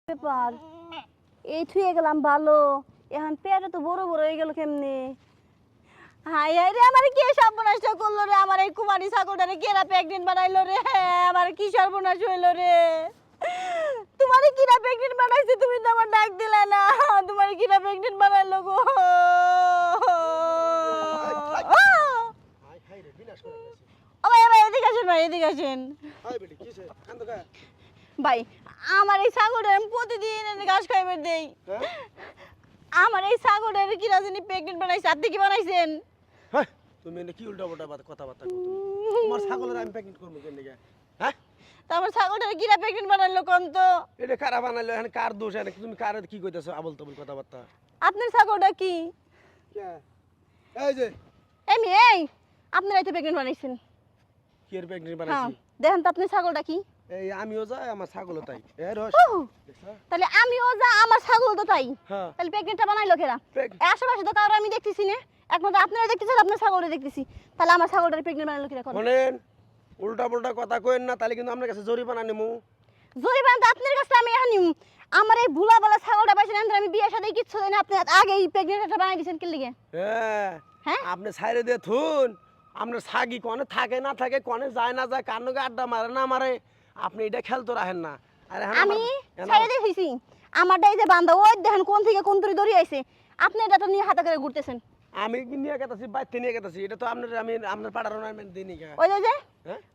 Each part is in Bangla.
ব্যাপার এই থুয়ে গেলাম ভালো এখন পেটে তো বড় বড় হয়ে গেল কেমনে হাই হাই রে আমার কি সর্বনাশ করলো রে আমার এই কুমারী ছাগলটারে কেরা প্রেগনেন্ট বানাইলো রে আমার কি সর্বনাশ হইলো রে তোমারে কিরা প্রেগনেন্ট বানাইছে তুমি তো আমার ডাক দিলে না তোমারে কিরা প্রেগনেন্ট বানাইলো গো ও ভাই ভাই এদিকে আসেন ভাই এদিকে আসেন ভাই আমার এই ছাগলটা আমি প্রতিদিন এনে ঘাস খাইবে দেই আমার এই ছাগলটারে কিরা জানি প্রেগনেন্ট বানাইছে আপনি কি বানাইছেন তুমি এনে কি উল্টা পাল্টা কথাবার্তা কও তোমার ছাগলের আমি প্রেগনেন্ট করব কেন লাগা হ্যাঁ তা আমার ছাগলটারে কিরা প্রেগনেন্ট বানাইলো কোন তো এটা কারা বানাইলো এখানে কার দোষ এখানে তুমি কার কি কইতাছো আবল তাবল কথাবার্তা আপনার ছাগলটা কি কে এই যে এই আপনারাই তো প্রেগনেন্ট বানাইছেন কি এর প্রেগনেন্ট বানাইছি দেখেন তো আপনার ছাগলটা কি এই আমিও যাই আমার ছাগলও তাই এই রস তাহলে আমিও যা আমার ছাগল তো তাই হ্যাঁ তাহলে প্রেগনেন্টটা বানাইলো কেরা আশেপাশে তো কারো আমি দেখতেছি না একমাত্র আপনারা দেখতেছেন আপনার ছাগলটা দেখতেছি তাহলে আমার ছাগলটারে প্রেগনেন্ট বানাইলো কেরা শুনেন উল্টা পাল্টা কথা কইেন না তাহলে কিন্তু আপনার কাছে জরিমানা নেমু জরিমানা তো আপনার কাছে আমি এখন নিম আমার এই ভুলাবালা ছাগলটা পাইছেন আমি বিয়ের সাথে কিচ্ছু দেই না আপনি আগেই প্রেগনেন্টটা বানাই দিয়েছেন কি লিগে হ্যাঁ আপনি ছাইরে দিয়ে থুন আপনার ছাগি কোনে থাকে না থাকে কোনে যায় না যায় কার নগে আড্ডা মারে না মারে আপনি এটা খেয়াল তো রাখেন না আরে আমি ছাইরে দিয়েছি আমারটাই যে বান্দা ওই দেখেন কোন থেকে কোন তুরি দড়ি আইছে আপনি এটা তো নিয়ে হাতে করে ঘুরতেছেন আমি কি নিয়ে গেতাছি বাইতে নিয়ে গেতাছি এটা তো আপনার আমি আপনার পাড়ার নামে দিই নি ওই যে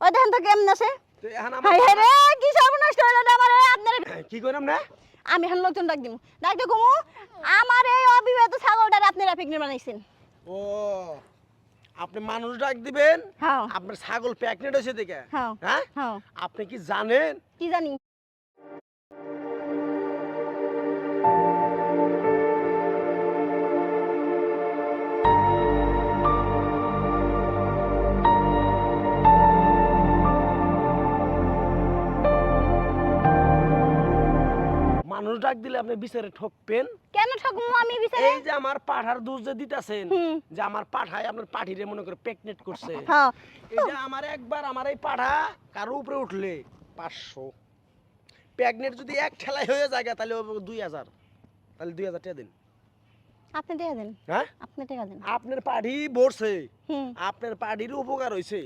ওই দেখেন তো কেমন আছে তো এখন হাই হাই রে কি সর্বনাশ হইলো রে আমারে আপনার কি কইরাম না আমি এখন লোকজন ডাক দিমু ডাক দে কমু আমার এই অবিবাহিত ছাগলটারে আপনারা প্রেগনেন্ট বানাইছেন ও আপনি মানুষ ডাক দিবেন হ্যাঁ আপনার ছাগল প্রেগনেন্ট হইছে দেখে হ্যাঁ হ্যাঁ আপনি কি জানেন কি জানি মানুষ ডাক দিলে আপনি বিচারে ঠকবেন কেন ঠকমু আমি বিচারে এই যে আমার পাঠার দোষ যে দিতাছেন যে আমার পাঠায় আপনার পাঠিরে মনে করে প্রেগনেন্ট করছে হ্যাঁ এই যে আমার একবার আমার এই পাঠা কারো উপরে উঠলে 500 প্রেগনেন্ট যদি এক ঠেলাই হয়ে যায় তাহলে 2000 তাহলে 2000 টাকা দিন আপনি টাকা দেন হ্যাঁ আপনি টাকা দেন আপনার পাঠি বড়ছে হুম আপনার পাঠির উপকার হইছে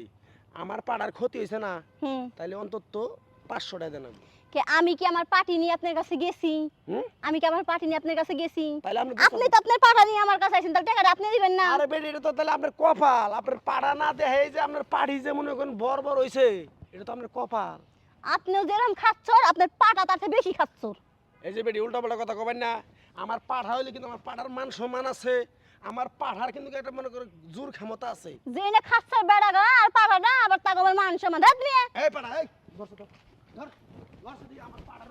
আমার পাড়ার ক্ষতি হইছে না হুম তাহলে অন্তত 500 টাকা দেন কে আমি কি আমার পাটি নিয়ে আপনার কাছে গেছি আমি কি আমার পাটি নিয়ে আপনার কাছে গেছি তাহলে আপনি তো আপনার পাটা নিয়ে আমার কাছে আইছেন তাহলে টাকাটা আপনি দিবেন না আরে বেটি এটা তো তাহলে আপনার কপাল আপনার পাড়া না দেখে যে আপনার পাঠি যে মনে করেন বড় বড় হইছে এটা তো আপনার কপাল আপনিও যেরকম খাচ্ছর আপনার পাটা তার থেকে বেশি খাচ্ছর এই যে বেটি উল্টা পাল্টা কথা কবেন না আমার পাঠা হইলে কিন্তু আমার পাঠার মান সম্মান আছে আমার পাঠার কিন্তু একটা মনে করে জোর ক্ষমতা আছে যেনে খাচ্ছর বেড়া গা আর পাটা না আবার তাকে আমার মান সম্মান ধর নিয়ে এই পাঠা এই ধর ধর ধর আমার পাঠার